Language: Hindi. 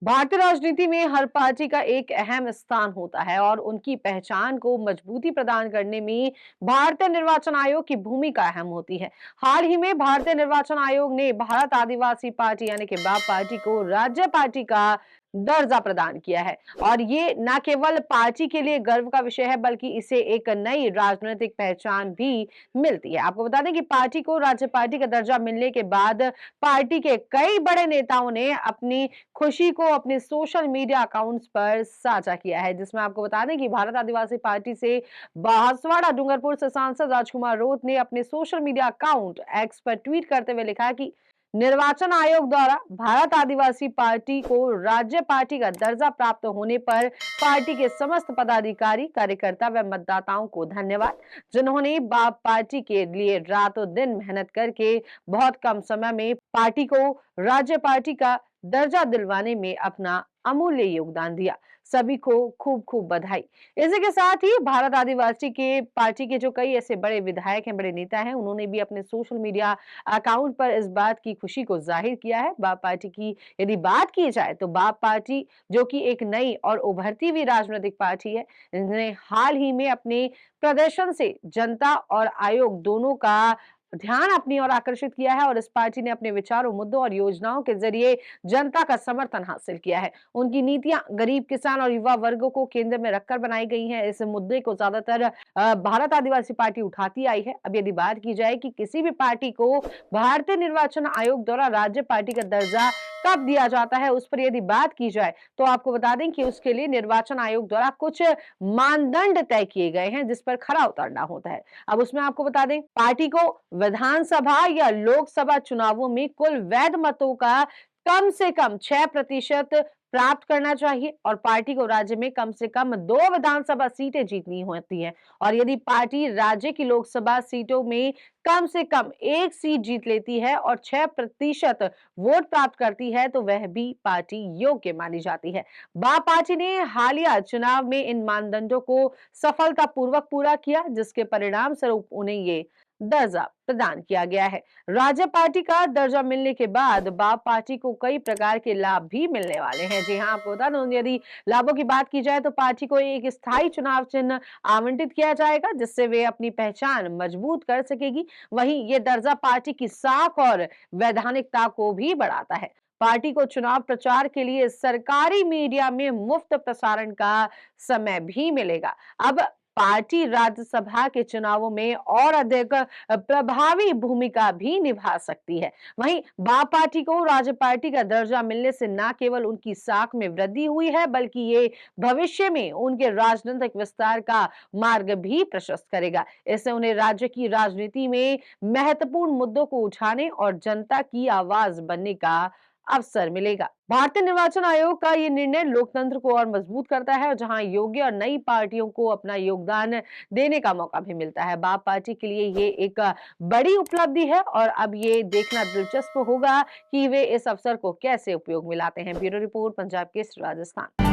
भारतीय राजनीति में हर पार्टी का एक अहम स्थान होता है और उनकी पहचान को मजबूती प्रदान करने में भारतीय निर्वाचन आयोग की भूमिका अहम होती है। हाल ही में भारतीय निर्वाचन आयोग ने भारत आदिवासी पार्टी यानी कि बाप पार्टी को राज्य पार्टी का दर्जा प्रदान किया है और ये न केवल पार्टी के लिए गर्व का विषय है बल्कि इसे एक नई राजनीतिक पहचान भी मिलती है। आपको बता दें कि पार्टी को राज्य पार्टी का दर्जा मिलने के बाद पार्टी के कई बड़े नेताओं ने अपनी खुशी को अपने सोशल मीडिया अकाउंट्स पर साझा किया है, जिसमें आपको बता दें कि भारत आदिवासी पार्टी से बांसवाड़ा डूंगरपुर से सांसद राजकुमार रोत ने अपने सोशल मीडिया अकाउंट एक्स पर ट्वीट करते हुए लिखा कि निर्वाचन आयोग द्वारा भारत आदिवासी पार्टी को राज्य पार्टी का दर्जा प्राप्त होने पर पार्टी के समस्त पदाधिकारी, कार्यकर्ता व मतदाताओं को धन्यवाद, जिन्होंने बाप पार्टी के लिए रातों दिन मेहनत करके बहुत कम समय में पार्टी को राज्य पार्टी का दर्जा दिलवाने में अपना अमूल्य योगदान दिया। सभी को खूब खूब बधाई। इसी के साथ ही भारत आदिवासी के पार्टी के जो कई ऐसे बड़े विधायक हैं, बड़े नेता हैं, उन्होंने भी अपने सोशल मीडिया अकाउंट पर इस बात की खुशी को जाहिर किया है। बाप पार्टी की यदि बात की जाए तो बाप पार्टी जो कि एक नई और उभरती हुई राजनीतिक पार्टी है, इन्होंने हाल ही में अपने प्रदर्शन से जनता और आयोग दोनों का ध्यान अपनी ओर आकर्षित किया है और इस पार्टी ने अपने विचारों, मुद्दों और योजनाओं के जरिए जनता का समर्थन हासिल किया है। उनकी नीतियां गरीब, किसान और युवा वर्गों को केंद्र में रखकर बनाई गई हैं। इस मुद्दे को ज्यादातर भारत आदिवासी पार्टी उठाती आई है। अब यदि बात की जाए कि किसी भी पार्टी को भारतीय निर्वाचन आयोग द्वारा राज्य पार्टी का दर्जा कब दिया जाता है, उस पर यदि बात की जाए तो आपको बता दें कि उसके लिए निर्वाचन आयोग द्वारा कुछ मानदंड तय किए गए हैं जिस पर खरा उतरना होता है। अब उसमें आपको बता दें, पार्टी को विधानसभा या लोकसभा चुनावों में कुल वैध मतों का कम से कम 6% प्राप्त करना चाहिए और पार्टी को राज्य में कम से कम 2 विधानसभा सीटें जीतनी होती हैं और यदि पार्टी राज्य की लोकसभा सीटों में कम से कम 1 सीट जीत लेती है और 6% वोट प्राप्त करती है तो वह भी पार्टी योग्य मानी जाती है। बाप पार्टी ने हालिया चुनाव में इन मानदंडों को सफलतापूर्वक पूरा किया, जिसके परिणाम स्वरूप उन्हें ये दर्जा प्रदान किया गया है। राज्य पार्टी का दर्जा मिलने के बाद बाप पार्टी को कई प्रकार के लाभ भी मिलने वाले हैं। जी हां, आपको बता दूं, यदि लाभों की बात की जाए तो पार्टी को एक स्थायी चुनाव चिन्ह आवंटित किया जाएगा, जिससे वे अपनी पहचान मजबूत कर सकेगी। वहीं ये दर्जा पार्टी की साख और वैधानिकता को भी बढ़ाता है। पार्टी को चुनाव प्रचार के लिए सरकारी मीडिया में मुफ्त प्रसारण का समय भी मिलेगा। अब पार्टी राज्यसभा के चुनावों में और अधिक प्रभावी भूमिका भी निभा सकती है। वहीं बाप पार्टी को राज्य पार्टी का दर्जा मिलने से न केवल उनकी साख में वृद्धि हुई है बल्कि ये भविष्य में उनके राजनीतिक विस्तार का मार्ग भी प्रशस्त करेगा। इससे उन्हें राज्य की राजनीति में महत्वपूर्ण मुद्दों को उठाने और जनता की आवाज बनने का अवसर मिलेगा। भारतीय निर्वाचन आयोग का ये निर्णय लोकतंत्र को और मजबूत करता है और जहां योग्य और नई पार्टियों को अपना योगदान देने का मौका भी मिलता है। बाप पार्टी के लिए ये एक बड़ी उपलब्धि है और अब ये देखना दिलचस्प होगा कि वे इस अवसर को कैसे उपयोग में लाते हैं। Bureau report, Punjab Kesari, Rajasthan.